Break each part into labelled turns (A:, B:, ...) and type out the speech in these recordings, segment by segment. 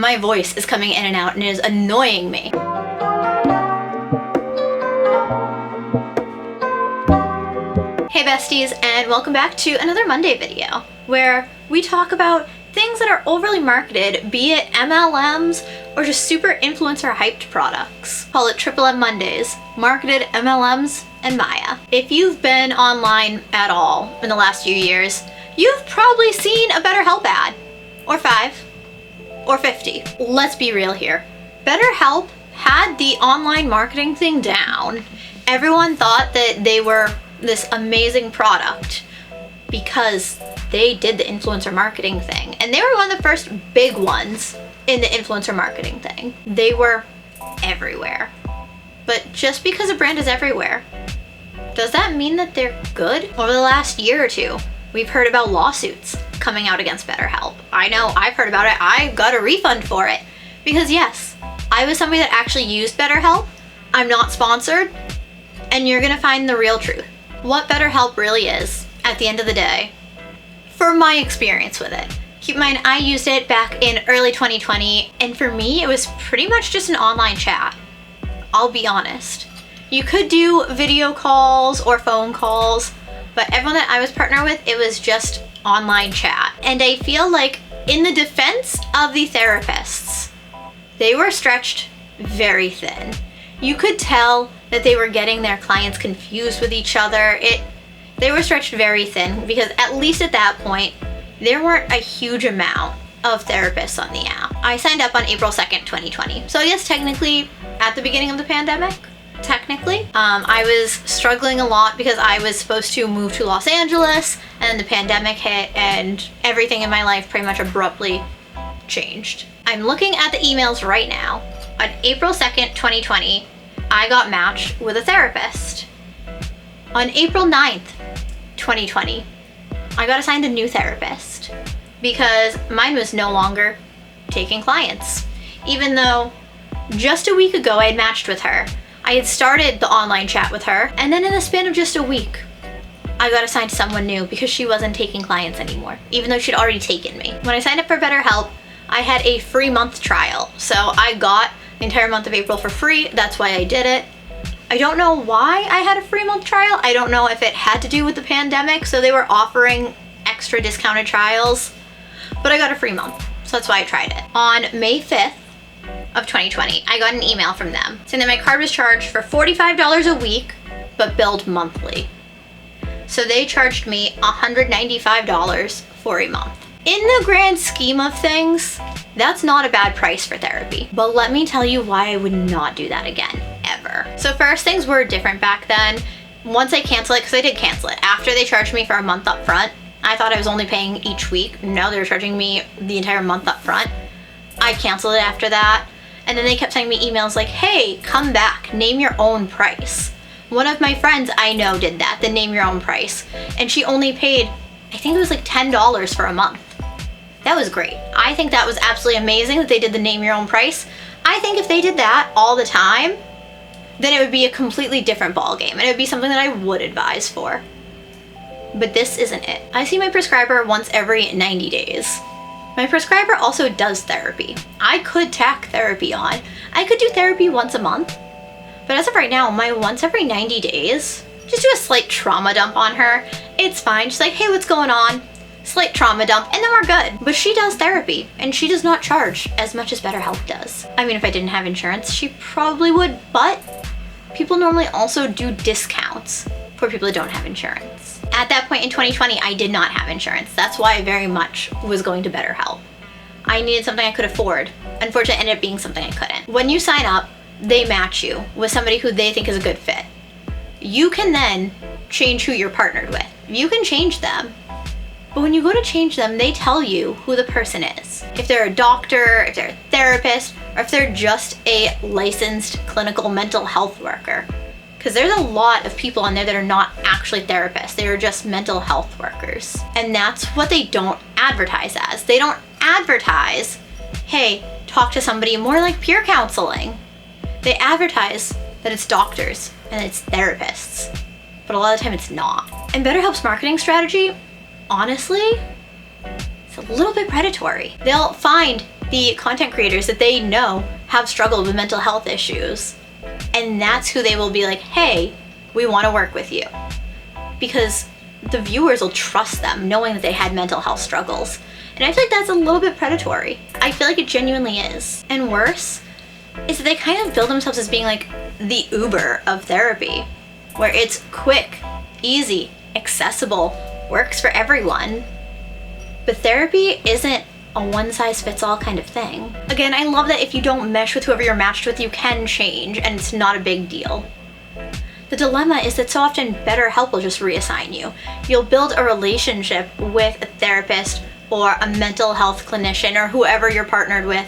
A: My voice is coming in and out and it is annoying me. Hey besties, and welcome back to another Monday video where we talk about things that are overly marketed, be it MLMs or just super influencer hyped products. Call it Triple M Mondays, marketed MLMs and miah. If you've been online at all in the last few years, you've probably seen a BetterHelp ad, or 5, or 50. Let's be real here. BetterHelp had the online marketing thing down. Everyone thought that they were this amazing product because they did the influencer marketing thing. And they were one of the first big ones in the influencer marketing thing. They were everywhere. But just because a brand is everywhere, does that mean that they're good? Over the last year or two, we've heard about lawsuits coming out against BetterHelp. I know, I've heard about it. I got a refund for it because yes, I was somebody that actually used BetterHelp. I'm not sponsored, and you're gonna find the real truth. What BetterHelp really is at the end of the day, from my experience with it. Keep in mind, I used it back in early 2020, and for me, it was pretty much just an online chat. I'll be honest. You could do video calls or phone calls, but everyone that I was partnered with, it was just online chat. And I feel like in the defense of the therapists, they were stretched very thin. You could tell that they were getting their clients confused with each other. They were stretched very thin because at least at that point, there weren't a huge amount of therapists on the app. I signed up on April 2nd, 2020. So yes, technically at the beginning of the pandemic, I was struggling a lot because I was supposed to move to Los Angeles and then the pandemic hit and everything in my life pretty much abruptly changed. I'm looking at the emails right now. On April 2nd, 2020, I got matched with a therapist. On April 9th, 2020, I got assigned a new therapist because mine was no longer taking clients. Even though just a week ago I had matched with her, I had started the online chat with her, and then in the span of just a week, I got assigned to someone new because she wasn't taking clients anymore, even though she'd already taken me. When I signed up for BetterHelp, I had a free month trial. So I got the entire month of April for free. That's why I did it. I don't know why I had a free month trial. I don't know if it had to do with the pandemic, so they were offering extra discounted trials, but I got a free month, so that's why I tried it. On May 5th of 2020, I got an email from them saying that my card was charged for $45 a week, but billed monthly. So they charged me $195 for a month. In the grand scheme of things, that's not a bad price for therapy. But let me tell you why I would not do that again, ever. So first, things were different back then. Once I canceled it, because I did cancel it, after they charged me for a month up front, I thought I was only paying each week. No, they were charging me the entire month up front. I canceled it after that. And then they kept sending me emails like, hey, come back, name your own price. One of my friends I know did that, the name your own price. And she only paid, I think it was like $10 for a month. That was great. I think that was absolutely amazing that they did the name your own price. I think if they did that all the time, then it would be a completely different ballgame, and it would be something that I would advise for. But this isn't it. I see my prescriber once every 90 days. My prescriber also does therapy. I could tack therapy on. I could do therapy once a month, but as of right now, my once every 90 days, just do a slight trauma dump on her. It's fine. She's like, hey, what's going on? Slight trauma dump, and then we're good. But she does therapy, and she does not charge as much as BetterHelp does. I mean, if I didn't have insurance, she probably would, but people normally also do discounts for people that don't have insurance. At that point in 2020, I did not have insurance. That's why I very much was going to BetterHelp. I needed something I could afford. Unfortunately, it ended up being something I couldn't. When you sign up, they match you with somebody who they think is a good fit. You can then change who you're partnered with. You can change them. But when you go to change them, they tell you who the person is. If they're a doctor, if they're a therapist, or if they're just a licensed clinical mental health worker. Because there's a lot of people on there that are not actually therapists. They are just mental health workers. And that's what they don't advertise as. They don't advertise, hey, talk to somebody, more like peer counseling. They advertise that it's doctors and it's therapists. But a lot of the time it's not. And BetterHelp's marketing strategy, honestly, it's a little bit predatory. They'll find the content creators that they know have struggled with mental health issues. And that's who they will be like, hey, we want to work with you. Because the viewers will trust them knowing that they had mental health struggles. And I feel like that's a little bit predatory. I feel like it genuinely is. And worse is that they kind of build themselves as being like the Uber of therapy, where it's quick, easy, accessible, works for everyone. But therapy isn't a one-size-fits-all kind of thing. Again, I love that if you don't mesh with whoever you're matched with, you can change and it's not a big deal. The dilemma is that so often BetterHelp will just reassign you. You'll build a relationship with a therapist or a mental health clinician or whoever you're partnered with,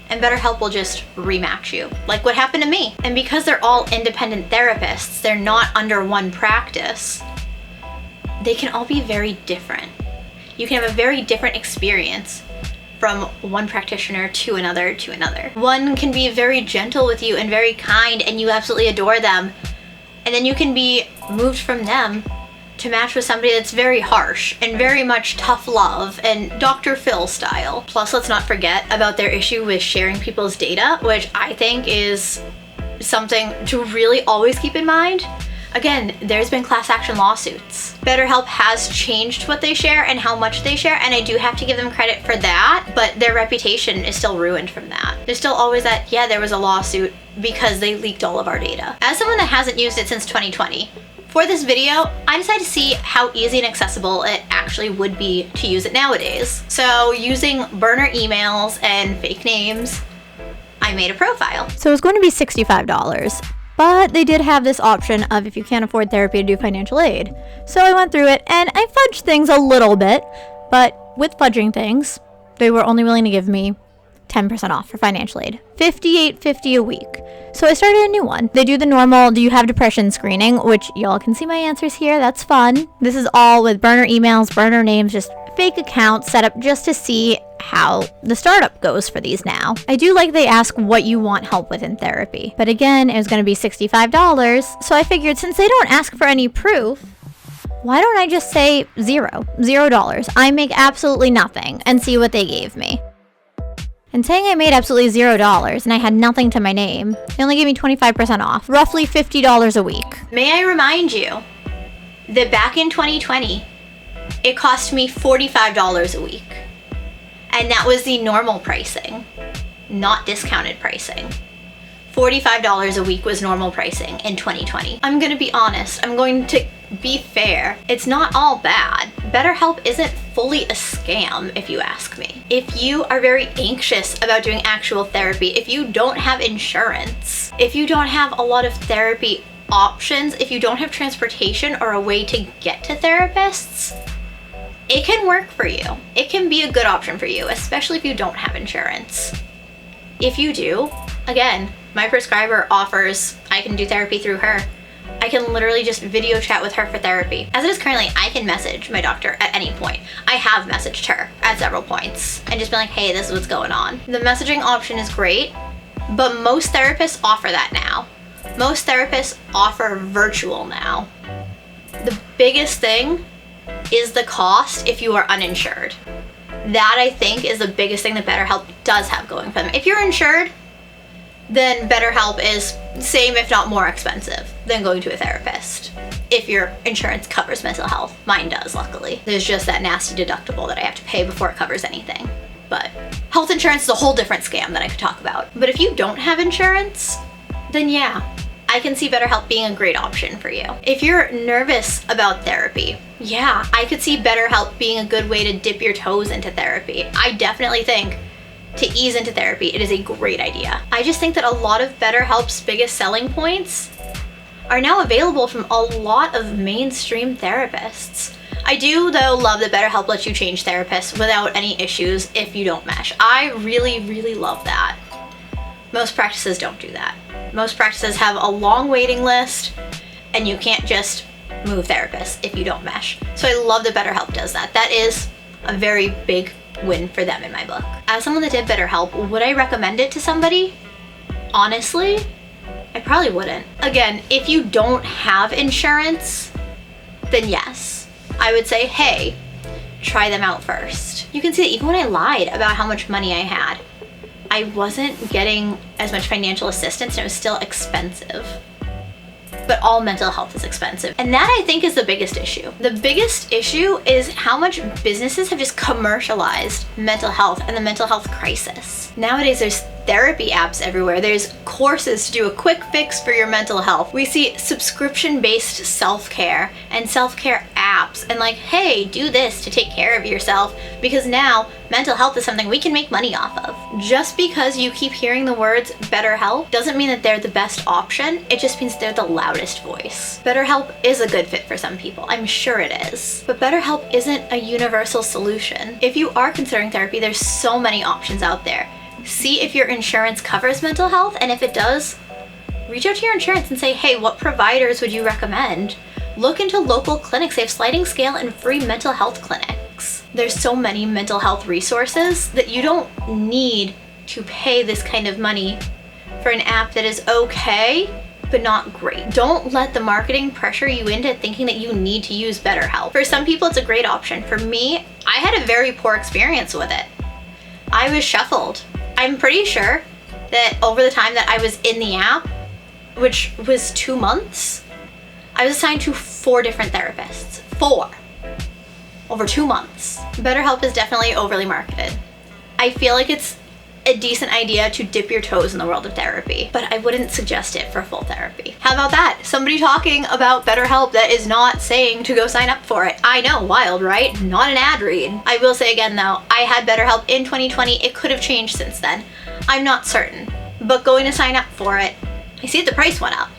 A: and BetterHelp will just rematch you, like what happened to me. And because they're all independent therapists, they're not under one practice, they can all be very different. You can have a very different experience from one practitioner to another to another. One can be very gentle with you and very kind and you absolutely adore them. And then you can be moved from them to match with somebody that's very harsh and very much tough love and Dr. Phil style. Plus, let's not forget about their issue with sharing people's data, which I think is something to really always keep in mind. Again, there's been class action lawsuits. BetterHelp has changed what they share and how much they share, and I do have to give them credit for that, but their reputation is still ruined from that. There's still always that, yeah, there was a lawsuit because they leaked all of our data. As someone that hasn't used it since 2020, for this video, I decided to see how easy and accessible it actually would be to use it nowadays. So using burner emails and fake names, I made a profile. So it was going to be $65. But they did have this option of if you can't afford therapy to do financial aid. So I went through it and I fudged things a little bit, but with fudging things, they were only willing to give me 10% off for financial aid, $58.50 a week. So I started a new one. They do the normal, do you have depression screening, which y'all can see my answers here. That's fun. This is all with burner emails, burner names, just fake accounts set up just to see how the startup goes for these now. I do like they ask what you want help with in therapy. But again, it was going to be $65. So I figured since they don't ask for any proof, why don't I just say $0? I make absolutely nothing and see what they gave me. And saying I made absolutely $0 and I had nothing to my name, they only gave me 25% off, roughly $50 a week. May I remind you that back in 2020, it cost me $45 a week. And that was the normal pricing, not discounted pricing. $45 a week was normal pricing in 2020. I'm gonna be honest, I'm going to be fair. It's not all bad. BetterHelp isn't fully a scam, if you ask me. If you are very anxious about doing actual therapy, if you don't have insurance, if you don't have a lot of therapy options, if you don't have transportation or a way to get to therapists, it can work for you. It can be a good option for you, especially if you don't have insurance. If you do, again, my prescriber offers I can do therapy through her. I can literally just video chat with her for therapy. As it is currently, I can message my doctor at any point. I have messaged her at several points and just been like, hey, this is what's going on. The messaging option is great, but most therapists offer that now. Most therapists offer virtual now. The biggest thing is the cost if you are uninsured. That, I think, is the biggest thing that BetterHelp does have going for them. If you're insured, then BetterHelp is same if not more expensive than going to a therapist. If your insurance covers mental health. Mine does, luckily. There's just that nasty deductible that I have to pay before it covers anything. But health insurance is a whole different scam that I could talk about. But if you don't have insurance, then yeah, I can see BetterHelp being a great option for you. If you're nervous about therapy, yeah, I could see BetterHelp being a good way to dip your toes into therapy. I definitely think to ease into therapy, it is a great idea. I just think that a lot of BetterHelp's biggest selling points are now available from a lot of mainstream therapists. I do, though, love that BetterHelp lets you change therapists without any issues if you don't mesh. I really, really love that. Most practices don't do that. Most practices have a long waiting list and you can't just move therapists if you don't mesh. So I love that BetterHelp does that. That is a very big win for them in my book. As someone that did BetterHelp, would I recommend it to somebody? Honestly, I probably wouldn't. Again, if you don't have insurance, then yes, I would say, hey, try them out first. You can see that even when I lied about how much money I had, I wasn't getting as much financial assistance and it was still expensive. But all mental health is expensive. And that, I think, is the biggest issue. The biggest issue is how much businesses have just commercialized mental health and the mental health crisis. Nowadays, there's therapy apps everywhere. There's courses to do a quick fix for your mental health. We see subscription-based self-care and self-care apps and like, hey, do this to take care of yourself, because now mental health is something we can make money off of. Just because you keep hearing the words BetterHelp doesn't mean that they're the best option. It just means they're the loudest voice. BetterHelp is a good fit for some people. I'm sure it is. But BetterHelp isn't a universal solution. If you are considering therapy, there's so many options out there. See if your insurance covers mental health, and if it does, reach out to your insurance and say, hey, what providers would you recommend? Look into local clinics. They have sliding scale and free mental health clinics. There's so many mental health resources that you don't need to pay this kind of money for an app that is okay, but not great. Don't let the marketing pressure you into thinking that you need to use BetterHelp. For some people, it's a great option. For me, I had a very poor experience with it. I was shuffled. I'm pretty sure that over the time that I was in the app, which was 2 months, I was assigned to 4 different therapists. 4. Over 2 months. BetterHelp is definitely overly marketed. I feel like it's a decent idea to dip your toes in the world of therapy, but I wouldn't suggest it for full therapy. How about that? Somebody talking about BetterHelp that is not saying to go sign up for it. I know, wild, right? Not an ad read. I will say again though, I had BetterHelp in 2020. It could have changed since then. I'm not certain, but going to sign up for it, I see the price went up.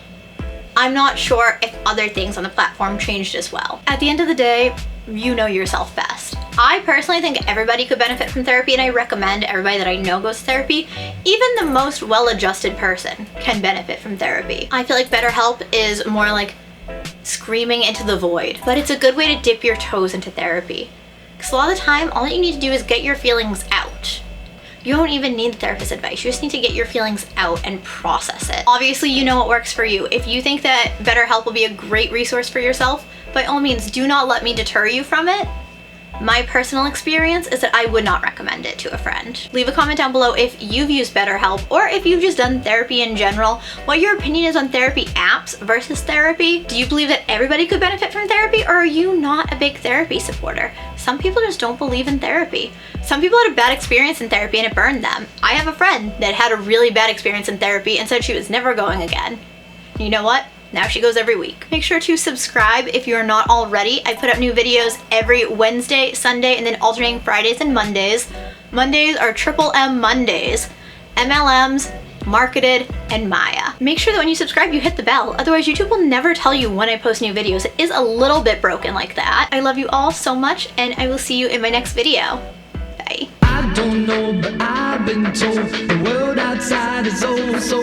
A: I'm not sure if other things on the platform changed as well. At the end of the day, you know yourself best. I personally think everybody could benefit from therapy, and I recommend everybody that I know goes to therapy. Even the most well-adjusted person can benefit from therapy. I feel like BetterHelp is more like screaming into the void, but it's a good way to dip your toes into therapy. Because a lot of the time, all you need to do is get your feelings out. You don't even need the therapist's advice. You just need to get your feelings out and process it. Obviously, you know what works for you. If you think that BetterHelp will be a great resource for yourself, by all means, do not let me deter you from it. My personal experience is that I would not recommend it to a friend. Leave a comment down below if you've used BetterHelp or if you've just done therapy in general, what your opinion is on therapy apps versus therapy. Do you believe that everybody could benefit from therapy, or are you not a big therapy supporter? Some people just don't believe in therapy. Some people had a bad experience in therapy and it burned them. I have a friend that had a really bad experience in therapy and said she was never going again. And you know what? Now she goes every week. Make sure to subscribe if you're not already. I put up new videos every Wednesday, Sunday, and then alternating Fridays and Mondays. Mondays are Triple M Mondays. MLMs, Marketed, and Miah. Make sure that when you subscribe, you hit the bell. Otherwise, YouTube will never tell you when I post new videos. It is a little bit broken like that. I love you all so much, and I will see you in my next video. Bye.
B: I don't know, but I've been told the world outside is oh so